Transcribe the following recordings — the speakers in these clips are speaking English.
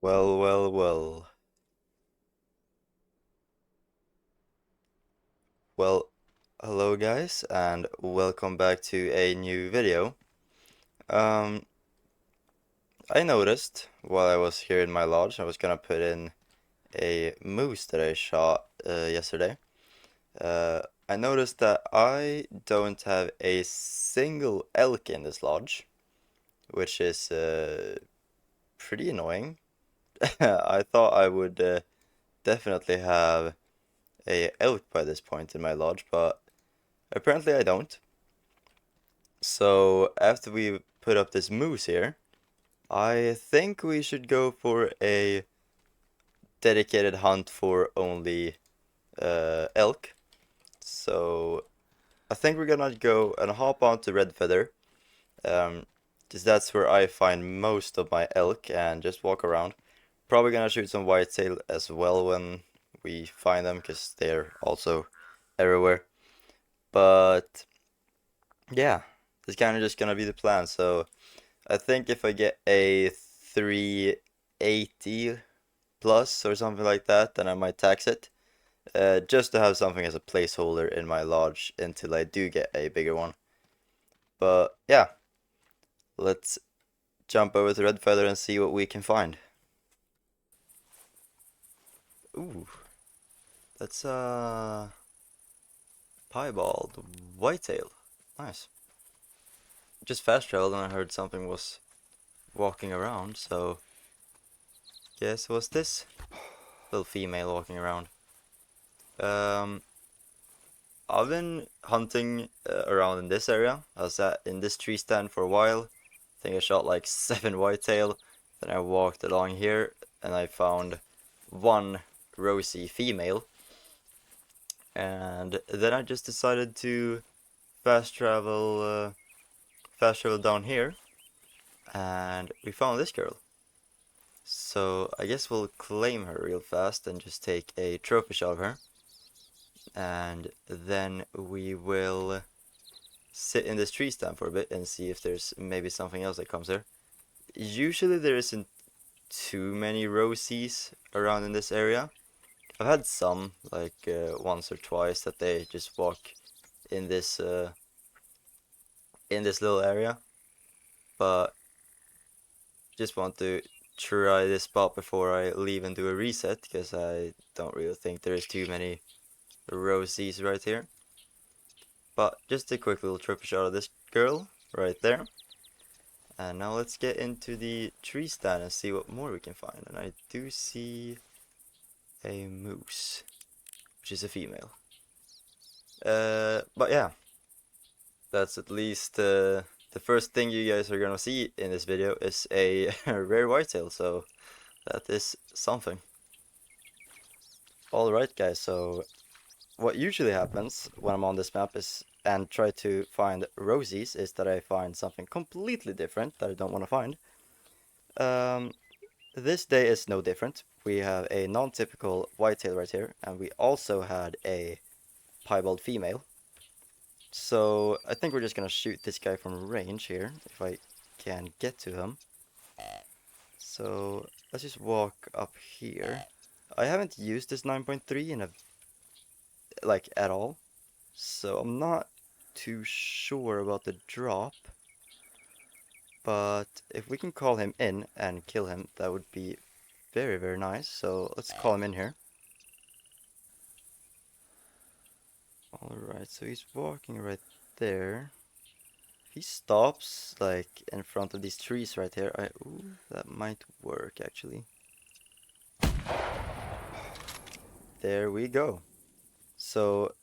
Well, well, well. Well, hello guys, and welcome back to a new video. Um, I noticed while I was here in my lodge, I was gonna put in a moose that I shot yesterday. I noticed that I don't have a single elk in this lodge, which is pretty annoying. I thought I would definitely have a elk by this point in my lodge, but apparently I don't. So after we put up this moose here, I think we should go for a dedicated hunt for only elk. So I think we're gonna go and hop on to Red Feather, um, because that's where I find most of my elk and just walk around. Probably gonna shoot some whitetail as well when we find them, because they're also everywhere. But yeah, it's kind of just gonna be the plan. So I think if I get a 380 plus or something like that, then I might tax it. Just to have something as a placeholder in my lodge until I do get a bigger one. But yeah, let's jump over to Red Feather and see what we can find. Ooh, that's piebald whitetail. Nice. Just fast traveled and I heard something was walking around, so guess what's this? Little female walking around. Um, I've been hunting around in this area. I was in this tree stand for a while. I think I shot like 7 whitetail. Then I walked along here and I found one rosy female. And then I just decided to fast travel, fast travel down here. And we found this girl. So I guess we'll claim her real fast and just take a trophy shot of her. And then we will sit in this tree stand for a bit and see if there's maybe something else that comes there. Usually there isn't too many rosies around in this area. I've had some, like once or twice, that they just walk in this little area. But just want to try this spot before I leave and do a reset, because I don't really think there is too many rosies right here. But just a quick little trophy shot of this girl right there. And now let's get into the tree stand and see what more we can find. And I do see a moose, which is a female. But yeah, that's at least the first thing you guys are gonna see in this video is a rare whitetail, so that is something. Alright guys, so what usually happens when I'm on this map is and try to find rosies is that I find something completely different that I don't want to find. Um, This day is no different. We have a non-typical whitetail right here, and we also had a piebald female. So I think we're just gonna shoot this guy from range here, if I can get to him. So let's just walk up here. I haven't used this 9.3 in like at all, so I'm not too sure about the drop. But if we can call him in and kill him, that would be very, very nice. So let's call him in here. Alright, so he's walking right there. If he stops, like, in front of these trees right here, ooh, that might work, actually. There we go. So,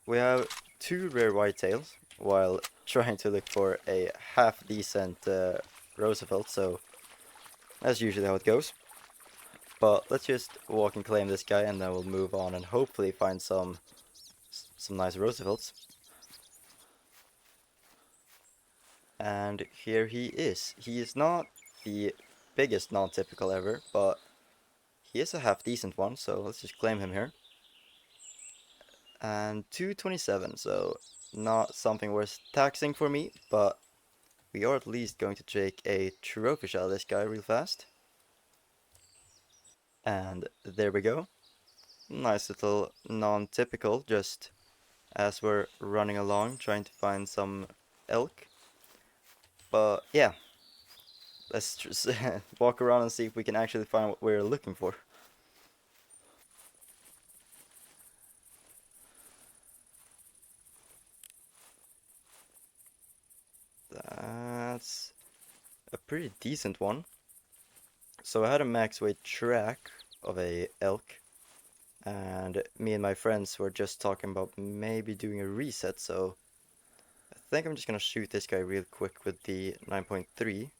we have 2 rare whitetails, while trying to look for a half-decent Roosevelt, so that's usually how it goes. But let's just walk and claim this guy, and then we'll move on and hopefully find some nice Roosevelts. And here he is. He is not the biggest non-typical ever, but he is a half-decent one, so let's just claim him here. And 227, so not something worth taxing for me, but we are at least going to take a trophy shot of this guy real fast. And there we go. Nice little non-typical, just as we're running along trying to find some elk. But yeah, let's just walk around and see if we can actually find what we're looking for. That's a pretty decent one. So I had a max weight track of a elk, and me and my friends were just talking about maybe doing a reset, so I think I'm just gonna shoot this guy real quick with the 9.3,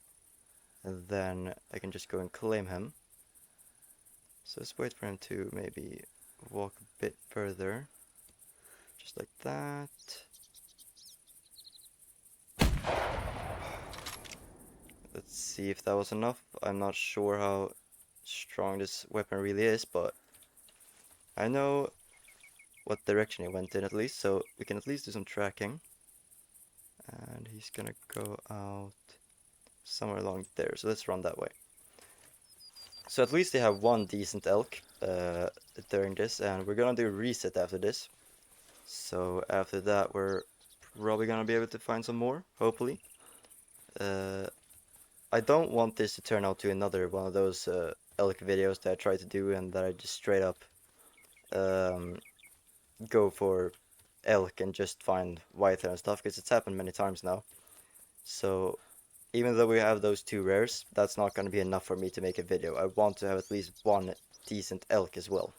and then I can just go and claim him. So let's wait for him to maybe walk a bit further, just like that. Let's see if that was enough. I'm not sure how strong this weapon really is, but I know what direction he went in at least, so we can at least do some tracking. And he's gonna go out somewhere along there, so let's run that way. So at least they have one decent elk during this, and we're gonna do a reset after this. So after that, we're probably gonna be able to find some more, hopefully. Uh, I don't want this to turn out to another one of those elk videos that I try to do and that I just straight up um, go for elk and just find whitetail and stuff, because it's happened many times now. So even though we have those two rares, that's not going to be enough for me to make a video. I want to have at least one decent elk as well.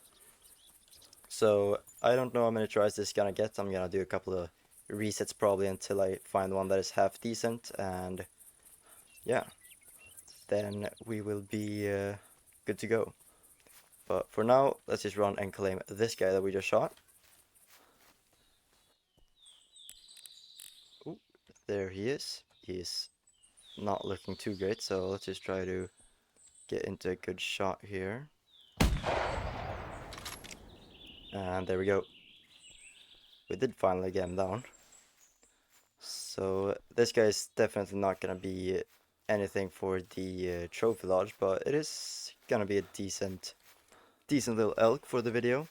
So I don't know how many tries this is going to get. I'm going to do a couple of resets probably until I find one that is half decent, and yeah, then we will be good to go. But for now, let's just run and claim this guy that we just shot. Ooh, there he is. He's not looking too great, so let's just try to get into a good shot here. And there we go. We did finally get him down. So this guy is definitely not gonna be anything for the trophy lodge, but it is gonna be a decent little elk for the video.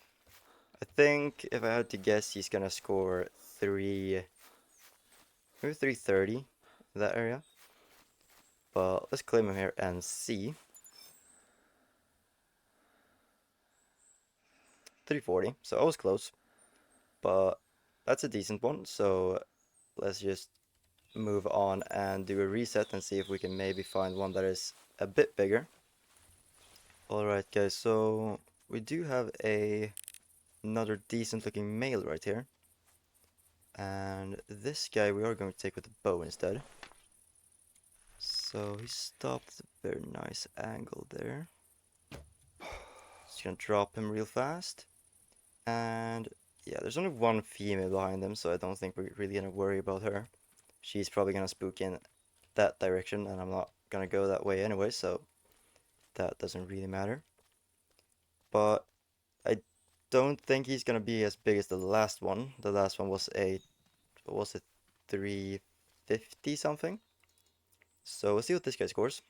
I think if I had to guess, he's gonna score maybe 330 in that area. But let's claim him here and see. 340, so I was close, but that's a decent one. So let's just move on and do a reset and see if we can maybe find one that is a bit bigger. Alright guys, so we do have another decent looking male right here. And this guy we are going to take with the bow instead. So he stopped at a very nice angle there. Just gonna drop him real fast. And yeah, there's only one female behind him, so I don't think we're really gonna worry about her. She's probably gonna spook in that direction, and I'm not gonna go that way anyway, so that doesn't really matter. But I don't think he's gonna be as big as the last one. The last one was what was it, 350 something? So we'll see what this guy scores.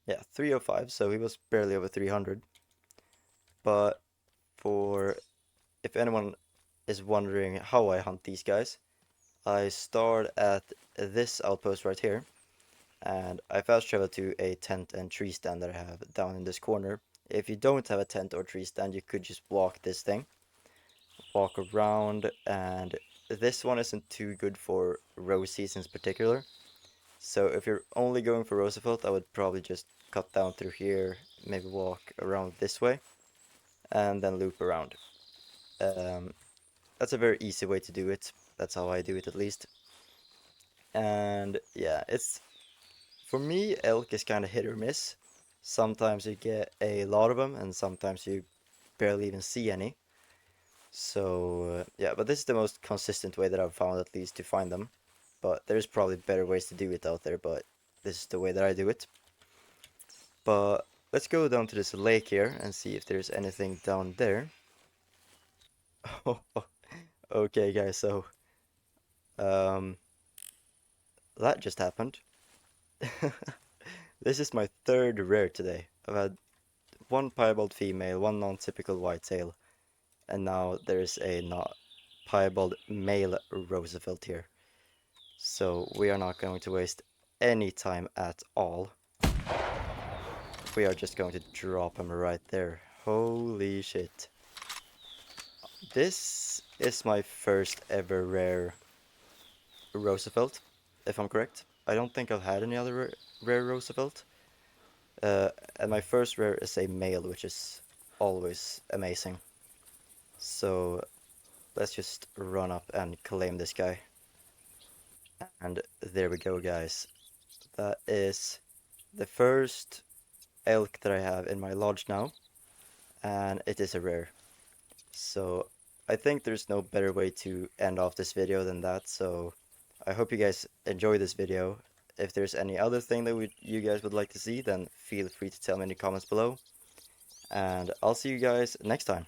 Yeah, 305, so he was barely over 300. But for if anyone is wondering how I hunt these guys, I start at this outpost right here, and I fast travel to a tent and tree stand that I have down in this corner. If you don't have a tent or tree stand, you could just walk this thing, walk around, and this one isn't too good for rose seasons in particular. So if you're only going for Roosevelt, I would probably just cut down through here, maybe walk around this way, and then loop around. Um, that's a very easy way to do it. That's how I do it at least. And yeah, it's for me, elk is kind of hit or miss. Sometimes you get a lot of them, and sometimes you barely even see any. So yeah, but this is the most consistent way that I've found at least to find them. But there's probably better ways to do it out there, but this is the way that I do it. But let's go down to this lake here and see if there's anything down there. Okay, guys, so um, that just happened. This is my third rare today. I've had one piebald female, one non-typical whitetail, and now there's a not piebald male Roosevelt here. So we are not going to waste any time at all. We are just going to drop him right there. Holy shit. This is my first ever rare Roosevelt, if I'm correct. I don't think I've had any other rare Roosevelt. And my first rare is a male, which is always amazing. So let's just run up and claim this guy. And there we go, guys. That is the first elk that I have in my lodge now, and it is a rare. So I think there's no better way to end off this video than that, so I hope you guys enjoy this video. If there's any other thing that you guys would like to see, then feel free to tell me in the comments below. And I'll see you guys next time.